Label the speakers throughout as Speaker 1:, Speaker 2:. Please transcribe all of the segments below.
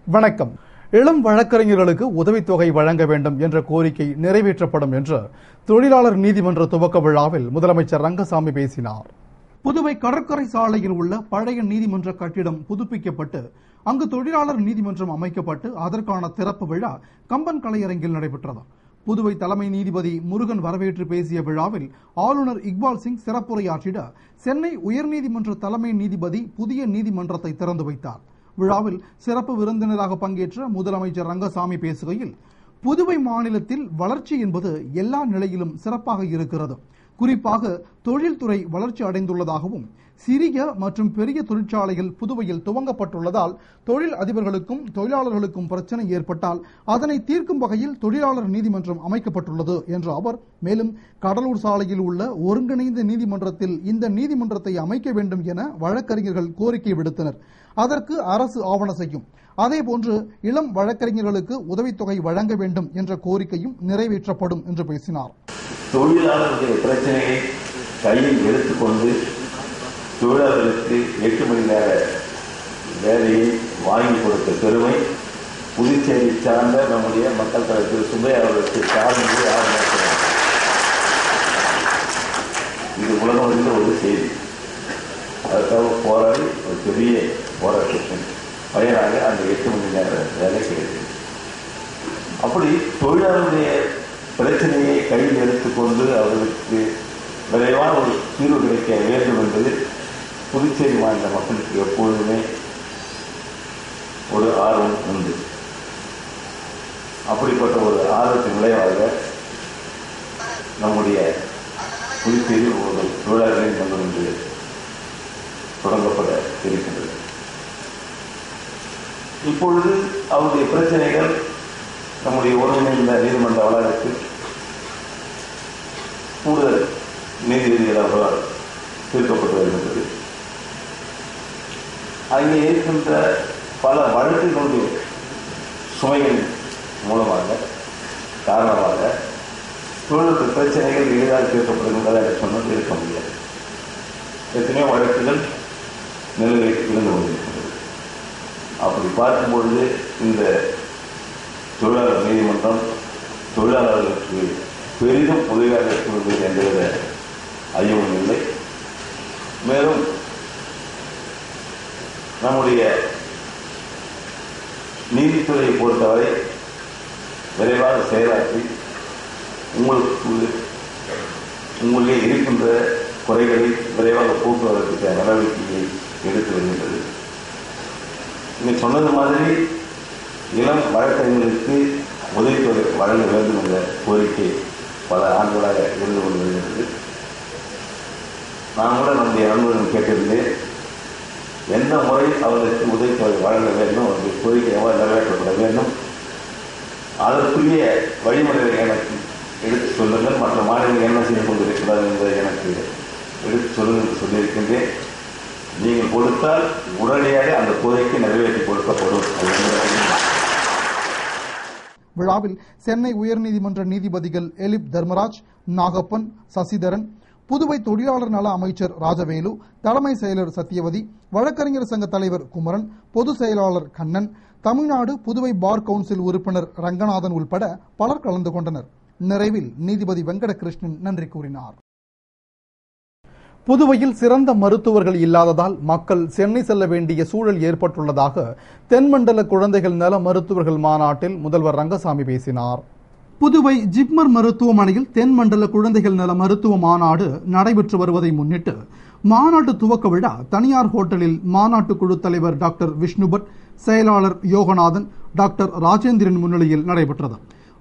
Speaker 1: வணக்கம். இளம் வழக்கறிஞர்களுக்கு உதவித்தொகை வழங்க வேண்டும் என்ற கோரிக்கை நிறைவேற்றப்படும் என்று தொழிலாளர் நீதிமன்ற துவக்க விழாவில் முதலமைச்சர் ரங்கசாமி பேசினார். புதுவை கடற்கரை சாலையில் உள்ள பழைய நீதிமன்ற கட்டிடம் புதுப்பிக்கப்பட்டு அங்கு தொழிலாளர் நீதிமன்றம் அமைக்கப்பட்டு அதற்கான திறப்பு விழா கம்பன் கலையரங்கில் நடைபெற்றது. புதுவை தலைமை நீதிபதி முருகன் வரவேற்று பேசிய விழாவில் ஆளுநர் இக்பால் சிங் சிறப்புரையாற்றிட சென்னை உயர்நீதிமன்ற தலைமை நீதிபதி புதிய நீதிமன்றத்தை திறந்து வைத்தார். விழாவில் சிறப்பு விருந்தினராக பங்கேற்ற முதலமைச்சர் ரங்கசாமி பேசுகையில், புதுவை மாநிலத்தில் வளர்ச்சி என்பது எல்லா நிலையிலும் சிறப்பாக இருக்கிறது. குறிப்பாக தொழில்துறை வளர்ச்சி அடைந்துள்ளதாகவும் சிறிய மற்றும் பெரிய தொழிற்சாலைகள் புதுவையில் துவங்கப்பட்டுள்ளதால் தொழில் அதிபர்களுக்கும் தொழிலாளர்களுக்கும் பிரச்சனை ஏற்பட்டால் அதனை தீர்க்கும் வகையில் தொழிலாளர் நீதிமன்றம் அமைக்கப்பட்டுள்ளது என்ற அவர், மேலும் கடலூர் சாலையில் உள்ள ஒருங்கிணைந்த நீதிமன்றத்தில் இந்த நீதிமன்றத்தை அமைக்க வேண்டும் என வழக்கறிஞர்கள் கோரிக்கை விடுத்தனர். அதற்கு அரசு ஆவண செய்யும். அதேபோன்று இளம் வழக்கறிஞர்களுக்கு உதவித்தொகை வழங்க வேண்டும் என்ற கோரிக்கையும் நிறைவேற்றப்படும் என்று பேசினார்.
Speaker 2: தொழிலாளர்களுடைய பிரச்சனையை கையில் எடுத்துக்கொண்டு தொழிலாளர்களுக்கு 8 மணி நேர வேலையை வாங்கி கொடுத்த பெருமை புதுச்சேரி சார்ந்த நம்முடைய மக்கள் தலைவர் சுப்பையா அவர்களுக்கு சார்ந்து ஆரம்பிக்கிறார். இது உலகம் அறிந்த ஒரு செய்தி. அதுக்காக போராடி ஒரு பெரிய போராட்டத்தின் பயனாக அந்த 8 மணி நேர வேலை கிடைத்தது. அப்படி தொழிலாளருடைய பிரச்சனையை கையில் எடுத்துக்கொண்டு அவர்களுக்கு விரைவான ஒரு தீர்வு கிடைக்க வேண்டும் என்பது புதுச்சேரி மாநில மக்களுக்கு எப்பொழுதுமே ஒரு ஆர்வம் உண்டு. அப்படிப்பட்ட ஒரு ஆர்வத்தின் விளைவாக நம்முடைய புதுச்சேரியில் ஒரு தொழிலாளர்களின் மன்றம் என்று தொடங்கப்பட இருக்கின்றது. இப்பொழுது அவருடைய பிரச்சனைகள் நம்முடைய ஒருங்கிணைந்த நீதிமன்ற வளாகத்தில் கூடுதல் நீதிபதிகள் அவர்களால் தீர்க்கப்பட்டு வருகின்றது. அங்கே இருக்கின்ற பல வழக்குகளுடைய சுமைகளின் மூலமாக காரணமாக தொழில்நுட்ப பிரச்சனைகள் எளிதாக தீர்க்கப்படுகின்றதா என்று சொன்னது இருக்க முடியாது. எத்தனையோ வழக்குகள் நிலுவையில் இருந்து கொண்டிருக்கின்றது. அப்படி பார்க்கும்பொழுது இந்த தொழிலாளர் நீதிமன்றம் தொழிலாளர்களுக்கு பெரிதும் உதவியாக இருக்கிறது என்கிற ஐயமும் இல்லை. மேலும் நம்முடைய நீதித்துறையை பொறுத்தவரை விரைவாக செயலாற்றி உங்களிலே இருக்கின்ற குறைகளை விரைவாக போக்குவதற்கு நடவடிக்கையை எடுத்து வருகின்றது. நீங்க சொன்னது மாதிரி இளம் வழக்கறிஞர்களுக்கு உதவித்தொகை வழங்க வேண்டும் என்ற கோரிக்கை பல ஆண்டுகளாக இருந்து கொண்டு வருகிறது. நான் கூட நம்முடைய நண்பர்கள் கேட்டிருந்தேன், எந்த முறையில் அவர்களுக்கு உதவித்தொகை வழங்க வேண்டும், அவருடைய கோரிக்கை எவ்வாறு நிறைவேற்றப்பட வேண்டும், அதற்குரிய வழிமுறைகளை எனக்கு எடுத்து சொல்லுங்கள், மற்ற மாநிலங்கள் என்ன செய்து கொண்டிருக்கிறார்கள் என்பதை எனக்கு எடுத்து சொல்லுங்கள் என்று சொல்லியிருக்கின்றேன். நீங்கள் கொடுத்தால் உடனடியாக அந்த கோரிக்கை நிறைவேற்றி கொடுக்கப்படும்.
Speaker 1: விழாவில் சென்னை உயர்நீதிமன்ற நீதிபதிகள் எலிப் தர்மராஜ், நாகப்பன், சசிதரன், புதுவை தொழிலாளர் நல அமைச்சர் ராஜவேலு, தலைமை செயலர் சத்தியவதி, வழக்கறிஞர் சங்க தலைவர் குமரன், பொதுச் செயலாளர் கண்ணன், தமிழ்நாடு புதுவை பார் கவுன்சில் உறுப்பினர் ரங்கநாதன் உள்பட பலர் கலந்து கொண்டனர். நிறைவில் நீதிபதி வெங்கடகிருஷ்ணன் நன்றி கூறினார். புதுவையில் சிறந்த மருத்துவர்கள் இல்லாததால் மக்கள் சென்னை செல்ல வேண்டிய சூழல் ஏற்பட்டுள்ளதாக தென்மண்டல குழந்தைகள் நல மருத்துவர்கள் மாநாட்டில் முதல்வர் ரங்கசாமி பேசினார். புதுவை ஜிப்மர் மருத்துவமனையில் தென்மண்டல குழந்தைகள் நல மருத்துவ மாநாடு நடைபெற்று வருவதை முன்னிட்டு மாநாட்டு துவக்க விழா தனியார் ஹோட்டலில் மாநாட்டு குழு தலைவர் டாக்டர் விஷ்ணுபட், செயலாளர் யோகநாதன், டாக்டர் ராஜேந்திரன் முன்னிலையில் நடைபெற்றது.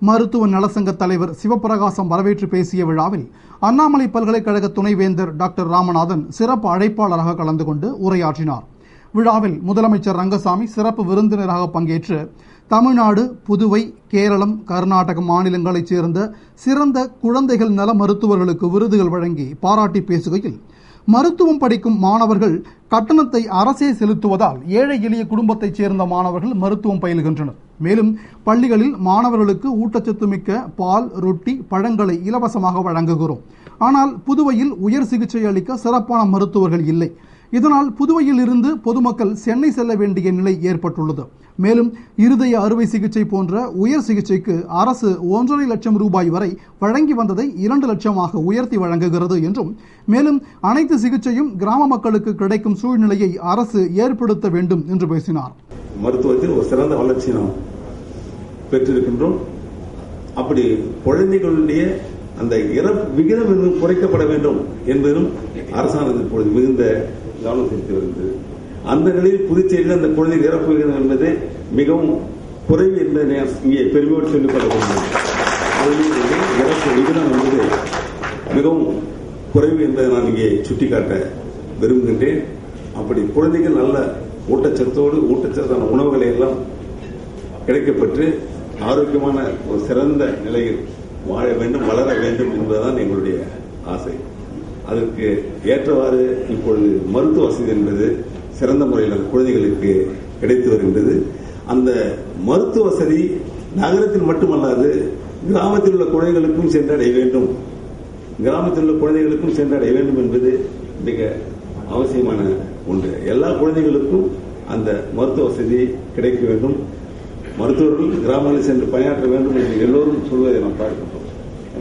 Speaker 1: மருத்துவ நலசங்க தலைவர் சிவபிரகாசம் வரவேற்று பேசிய விழாவில் அண்ணாமலை பல்கலைக்கழக துணைவேந்தர் டாக்டர் ராமநாதன் சிறப்பு அழைப்பாளராக கலந்து கொண்டு உரையாற்றினார். விழாவில் முதலமைச்சர் ரங்கசாமி சிறப்பு விருந்தினராக பங்கேற்று தமிழ்நாடு, புதுவை, கேரளம், கர்நாடக மாநிலங்களைச் சேர்ந்த சிறந்த குழந்தைகள் நல மருத்துவர்களுக்கு விருதுகள் வழங்கி பாராட்டி பேசுகையில், மருத்துவம் படிக்கும் மாணவர்கள் கட்டணத்தை அரசே செலுத்துவதால் ஏழை எளிய குடும்பத்தைச் சேர்ந்த மாணவர்கள் மருத்துவம் பயிலுகின்றனர். மேலும் பள்ளிகளில் மாணவர்களுக்கு ஊட்டச்சத்து மிக்க பால், ரொட்டி, பழங்களை இலவசமாக வழங்குகிறோம். ஆனால் புதுவையில் உயர் சிகிச்சை அளிக்க சிறப்பான மருத்துவர்கள் இல்லை. இதனால் புதுவையில் இருந்து பொதுமக்கள் சென்னை செல்ல வேண்டிய நிலை ஏற்பட்டுள்ளது. மேலும் இருதய அறுவை சிகிச்சை போன்ற உயர் சிகிச்சைக்கு அரசு 1.5 லட்சம் ரூபாய் வரை வழங்கி வந்ததை 2 லட்சமாக உயர்த்தி வழங்குகிறது என்றும், மேலும் அனைத்து சிகிச்சையும் கிராம மக்களுக்கு கிடைக்கும் சூழ்நிலையை அரசு ஏற்படுத்த வேண்டும் என்று பேசினார்.
Speaker 3: மருத்துவத்தில் ஒரு சிறந்த வளர்ச்சி நாம் பெற்றிருக்கின்றோம். அப்படி குழந்தைகளுடைய அந்த இறப்பு விகிதம் இன்னும் குறைக்கப்பட வேண்டும் என்பதிலும் அரசாங்கம் இப்பொழுது மிகுந்த கவனம் செலுத்தி வருகிறது. அந்த நிலையில் புதுச்சேரியில் அந்த குழந்தைகள் இறப்பு விகிதம் என்பது மிகவும் குறைவு என்பதை இங்கே பெருமையோடு சொல்லிக் கொள்ள வேண்டும். இறப்பு விகிதம் என்பது மிகவும் குறைவு என்பதை நான் இங்கே சுட்டிக்காட்ட விரும்புகின்றேன். அப்படி குழந்தைகள் நல்ல ஊட்டச்சத்தான உணவுகளை எல்லாம் கிடைக்கப்பட்டு ஆரோக்கியமான ஒரு சிறந்த நிலையில் வாழ வேண்டும், வளர வேண்டும் என்பதுதான் எங்களுடைய ஆசை. அதற்கு ஏற்றவாறு இப்பொழுது மருத்துவ வசதி என்பது சிறந்த முறையில் அந்த குழந்தைகளுக்கு கிடைத்து வருகின்றது. அந்த மருத்துவ வசதி நகரத்தில் மட்டுமல்லாது கிராமத்தில் உள்ள குழந்தைகளுக்கும் சென்றடைய வேண்டும், என்பது மிக அவசியமான ஒன்று. எல்லா குழந்தைகளுக்கும் அந்த மருத்துவ வசதி கிடைக்க வேண்டும். மருத்துவர்கள் கிராமங்களில் சென்று பணியாற்ற வேண்டும் என்று எல்லோரும் சொல்வதை நாம் பார்க்கின்றோம்.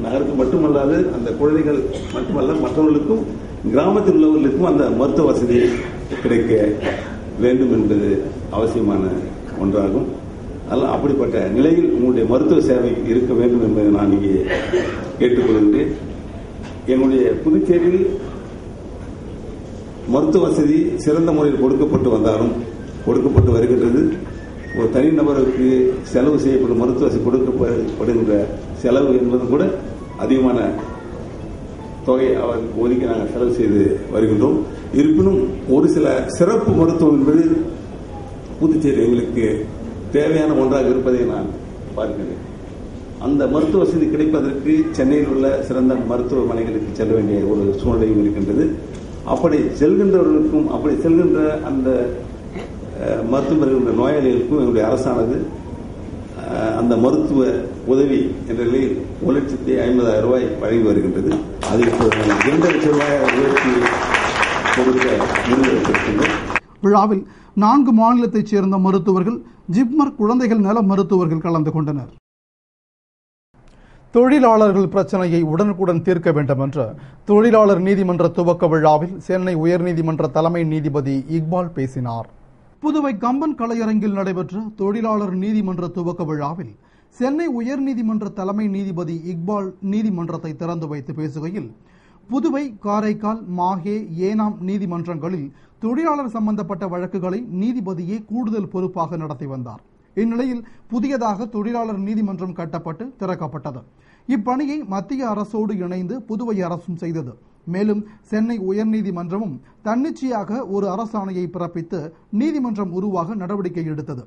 Speaker 3: நகரத்துக்கு மட்டுமல்லாது அந்த குழந்தைகள் மட்டுமல்ல, மற்றவர்களுக்கும் கிராமத்தில் உள்ளவர்களுக்கும் அந்த மருத்துவ வசதி கிடைக்க வேண்டும் என்பது அவசியமான ஒன்றாகும். அதனால் அப்படிப்பட்ட நிலையில் உங்களுடைய மருத்துவ சேவை இருக்க வேண்டும் என்பதை நான் இங்கே கேட்டுக்கொள்கின்றேன். என்னுடைய புதுச்சேரியில் மருத்துவ வசதி சிறந்த முறையில் கொடுக்கப்பட்டு வருகின்றது. ஒரு தனிநபருக்கு செலவு செய்யப்படும் மருத்துவ வசதி கொடுக்கப்படுகின்ற செலவு என்பது கூட அதிகமான தொகையை அவருக்கு ஒதுக்கி நாங்கள் செலவு செய்து வருகின்றோம். இருப்பினும் ஒரு சில சிறப்பு மருத்துவம் என்பது புதுச்சேரி எங்களுக்கு தேவையான ஒன்றாக இருப்பதை நான் பார்க்கிறேன். அந்த மருத்துவ வசதி கிடைப்பதற்கு சென்னையில் உள்ள சிறந்த மருத்துவமனைகளுக்கு செல்ல வேண்டிய ஒரு சூழ்நிலையும் இருக்கின்றது. அப்படி செல்கின்ற அந்த மருத்துவம் பெறுகின்ற நோயாளிகளுக்கும் எங்களுடைய அரசானது அந்த மருத்துவ உதவி என்ற நிலையில் 1,50,000 ரூபாய் வழங்கி வருகின்றது. அதை 2 லட்சம் ரூபாய் உயர்த்தி கொடுக்க முடிவெடுத்திருக்கின்றோம்.
Speaker 1: விழாவில் 4 மாநிலத்தைச் சேர்ந்த மருத்துவர்கள், ஜிப்மர் குழந்தைகள் நல மருத்துவர்கள் கலந்து கொண்டனர். தொழிலாளர்கள் பிரச்சனையை உடனுக்குடன் தீர்க்க வேண்டும் என்ற தொழிலாளர் நீதிமன்ற துவக்க விழாவில் சென்னை உயர்நீதிமன்ற தலைமை நீதிபதி இக்பால் பேசினார். புதுவை கம்பன் கலையரங்கில் நடைபெற்ற தொழிலாளர் நீதிமன்ற துவக்க விழாவில் சென்னை உயர்நீதிமன்ற தலைமை நீதிபதி இக்பால் நீதிமன்றத்தை திறந்து வைத்து பேசுகையில், புதுவை, காரைக்கால், மாஹே, ஏனாம் நீதிமன்றங்களில் தொழிலாளர் சம்பந்தப்பட்ட வழக்குகளை நீதிபதியே கூடுதல் பொறுப்பாக நடத்தி வந்தார். இந்நிலையில் புதியதாக தொழிலாளர் நீதிமன்றம் கட்டப்பட்டு திறக்கப்பட்டது. இப்பணியை மத்திய அரசோடு இணைந்து புதுவை அரசும் செய்தது. மேலும் சென்னை உயர்நீதிமன்றமும் தன்னிச்சையாக ஒரு அரசாணையை பிறப்பித்து நீதிமன்றம் உருவாக நடவடிக்கை எடுத்தது.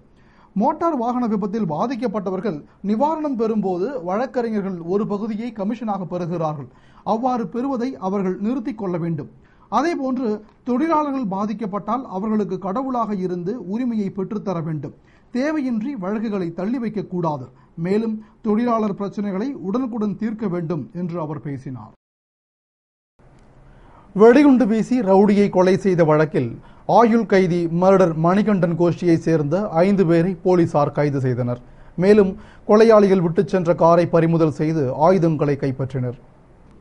Speaker 1: மோட்டார் வாகன விபத்தில் பாதிக்கப்பட்டவர்கள் நிவாரணம் பெறும்போது வழக்கறிஞர்கள் ஒரு பகுதியை கமிஷனாக பெறுகிறார்கள். அவ்வாறு பெறுவதை அவர்கள் நிறுத்திக் கொள்ள வேண்டும். அதேபோன்று தொழிலாளர்கள் பாதிக்கப்பட்டால் அவர்களுக்கு கடவுளாக இருந்து உரிமையை பெற்றுத்தர வேண்டும். தேவையின்றி வழக்குகளை தள்ளி வைக்கக்கூடாது. மேலும் தொழிலாளர் பிரச்சனைகளை உடனுக்குடன் தீர்க்க வேண்டும் என்று அவர் பேசினார். வெடிகுண்டு வீசி ரவுடியை கொலை செய்த வழக்கில் ஆயுள் கைதி மர்டர் மணிகண்டன் கோஷ்டியை சேர்ந்த 5 பேரை போலீசார் கைது செய்தனர். மேலும் கொலையாளிகள் விட்டுச் சென்ற காரை பறிமுதல் செய்து ஆயுதங்களை கைப்பற்றினர்.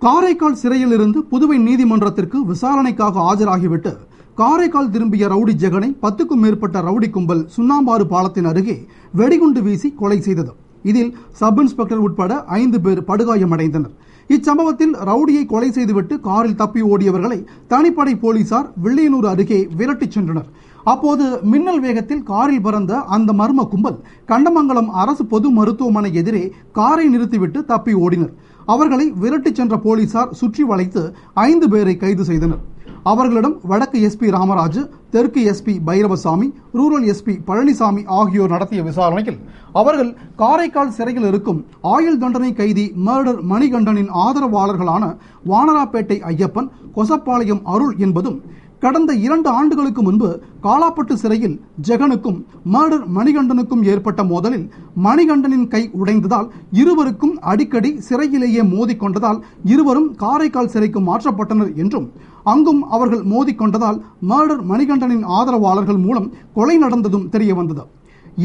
Speaker 1: காரைக்கால் சிறையில் இருந்து புதுவை நீதிமன்றத்திற்கு விசாரணைக்காக ஆஜராகிவிட்டு காரைக்கால் திரும்பிய ரவுடி ஜெகனை 10க்கும் மேற்பட்ட ரவுடி கும்பல் சுண்ணாம்பாறு பாலத்தின் அருகே வெடிகுண்டு வீசி கொலை செய்தது. இதில் சப் இன்ஸ்பெக்டர் உட்பட 5 பேர் படுகாயமடைந்தனர். இச்சம்பவத்தில் ரவுடியை கொலை செய்துவிட்டு காரில் தப்பி ஓடியவர்களை தனிப்படை போலீசார் வில்லியனூர் அருகே விரட்டிச் சென்றனர். அப்போது மின்னல் வேகத்தில் காரில் பறந்த அந்த மர்ம கும்பல் கண்டமங்கலம் அரசு பொது மருத்துவமனை எதிரே காரை நிறுத்திவிட்டு தப்பி ஓடினர். அவர்களை விரட்டிச் சென்ற போலீசார் சுற்றி வளைத்து 5 பேரை கைது செய்தனர். அவர்களிடம் வடக்கு எஸ்பி ராமராஜு, தெற்கு SP Bhairavasamy, rural SP Palaniswami ஆகியோர் நடத்திய விசாரணையில் அவர்கள் காரைக்கால் சிறையில் இருக்கும் ஆயுள் தண்டனை கைதி மர்டர் மணிகண்டனின் ஆதரவாளர்களான வானராப்பேட்டை ஐயப்பன், கொசப்பாளையம் அருள் என்பதும், கடந்த 2 ஆண்டுகளுக்கு முன்பு காலாப்பட்டு சிறையில் ஜெகனுக்கும் மர்டர் மணிகண்டனுக்கும் ஏற்பட்ட மோதலில் மணிகண்டனின் கை உடைந்ததால் இருவருக்கும் அடிக்கடி சிறையிலேயே மோதிக்கொண்டதால் இருவரும் காரைக்கால் சிறைக்கு மாற்றப்பட்டனர் என்றும், அங்கும் அவர்கள் மோதிக்கொண்டதால் மர்டர் மணிகண்டனின் ஆதரவாளர்கள் மூலம் கொலை நடந்ததும் தெரிய வந்தது.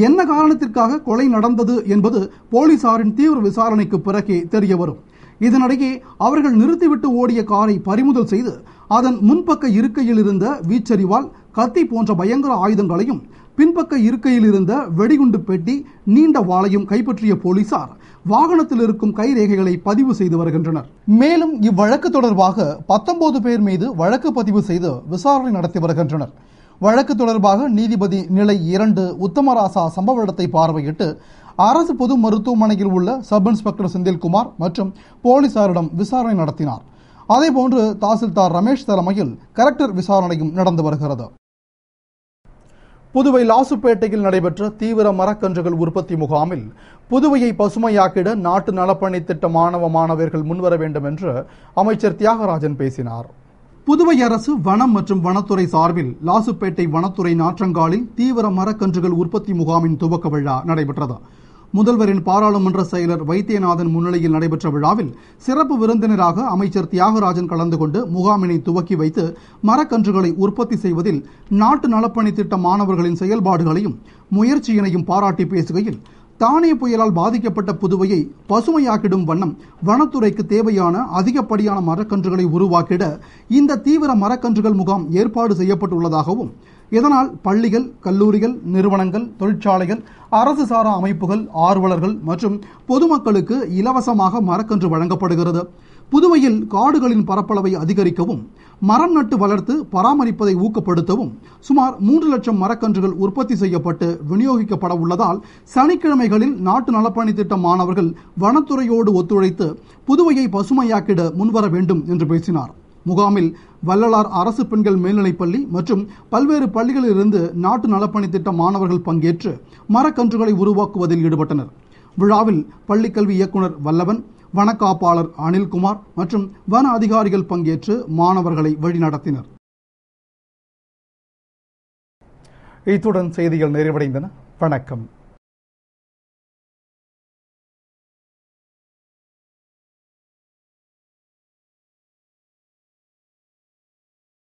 Speaker 1: என்ன காரணத்திற்காக கொலை நடந்தது என்பது போலீசாரின் தீவிர விசாரணைக்கு பிறகே தெரியவரும். இதனிடையே அவர்கள் நிறுத்திவிட்டு ஓடிய காரை பறிமுதல் செய்து அதன் முன்பக்க இருக்கையில் இருந்த வீச்சரிவால், கத்தி போன்ற பயங்கர ஆயுதங்களையும் பின்பக்க இருக்கையில் இருந்த வெடிகுண்டு பெட்டி, நீண்ட வாளையும் கைப்பற்றிய போலீசார் வாகனத்தில் இருக்கும் கைரேகைகளை பதிவு செய்து வருகின்றனர். மேலும் இவ்வழக்கு தொடர்பாக 19 பேர் மீது வழக்கு பதிவு செய்து விசாரணை நடத்தி வருகின்றனர். வழக்கு தொடர்பாக நீதிபதி நிலை 2 உத்தமராசா சம்பவ இடத்தை பார்வையிட்டு அரசு பொது மருத்துவமனையில் உள்ள சப் இன்ஸ்பெக்டர் செந்தில்குமார் மற்றும் போலீசாரிடம் விசாரணை நடத்தினார். அதேபோன்று தாசில்தார் ரமேஷ் தலைமையில் கலெக்டர் விசாரணையும் நடந்து வருகிறது. புதுவை லாசுப்பேட்டையில் நடைபெற்ற தீவிர மரக்கன்றுகள் உற்பத்தி முகாமில் புதுவையை பசுமையாக்கிட நாட்டு நலப்பணி திட்ட மாணவர்கள் முன்வர வேண்டும் என்று அமைச்சர் தியாகராஜன் பேசினார். புதுவை அரசு வனம் மற்றும் வனத்துறை சார்பில் லாசுப்பேட்டை வனத்துறை நாற்றங்காலில் தீவிர மரக்கன்றுகள் உற்பத்தி முகாமின் துவக்க விழா நடைபெற்றது. முதல்வரின் பாராளுமன்ற செயலர் வைத்தியநாதன் முன்னிலையில் நடைபெற்ற விழாவில் சிறப்பு விருந்தினராக அமைச்சர் தியாகராஜன் கலந்து கொண்டு முகாமினை துவக்கி வைத்து மரக்கன்றுகளை உற்பத்தி செய்வதில் நாட்டு நலப்பணி திட்ட மாணவர்களின் செயல்பாடுகளையும் முயற்சியினையும் பாராட்டி பேசுகையில், தானே புயலால் பாதிக்கப்பட்ட புதுவையை பசுமையாக்கிடும் வண்ணம் வனத்துறைக்கு தேவையான அதிகப்படியான மரக்கன்றுகளை உருவாக்கிட இந்த தீவிர மரக்கன்றுகள் முகாம் ஏற்பாடு செய்யப்பட்டுள்ளதாகவும், இதனால் பள்ளிகள், கல்லூரிகள், நிறுவனங்கள், தொழிற்சாலைகள், அரசு சாரா அமைப்புகள், ஆர்வலர்கள் மற்றும் பொதுமக்களுக்கு இலவசமாக மரக்கன்று வழங்கப்படுகிறது. புதுவையில் காடுகளின் பரப்பளவை அதிகரிக்கவும், மரம் நட்டு வளர்த்து பராமரிப்பதை ஊக்கப்படுத்தவும் சுமார் 3 லட்சம் மரக்கன்றுகள் உற்பத்தி செய்யப்பட்டு விநியோகிக்கப்பட உள்ளதால் சனிக்கிழமைகளில் நாட்டு நலப்பணி திட்ட மாணவர்கள் வனத்துறையோடு ஒத்துழைத்து புதுவையை பசுமையாக்கிட முன்வர வேண்டும் என்று பேசினார். முகாமில் வள்ளலார் அரசு பெண்கள் மேல்நிலைப்பள்ளி மற்றும் பல்வேறு பள்ளிகளிலிருந்து நாட்டு நலப்பணி திட்ட மாணவர்கள் பங்கேற்று மரக்கன்றுகளை உருவாக்குவதில் ஈடுபட்டனர். விழாவில் பள்ளிக்கல்வி இயக்குநர் வல்லவன், வனக்காப்பாளர் அனில்குமார் மற்றும் வன அதிகாரிகள் பங்கேற்று மாணவர்களை வழிநடத்தினர். இத்துடன் செய்திகள் நிறைவடைந்தன. வணக்கம்.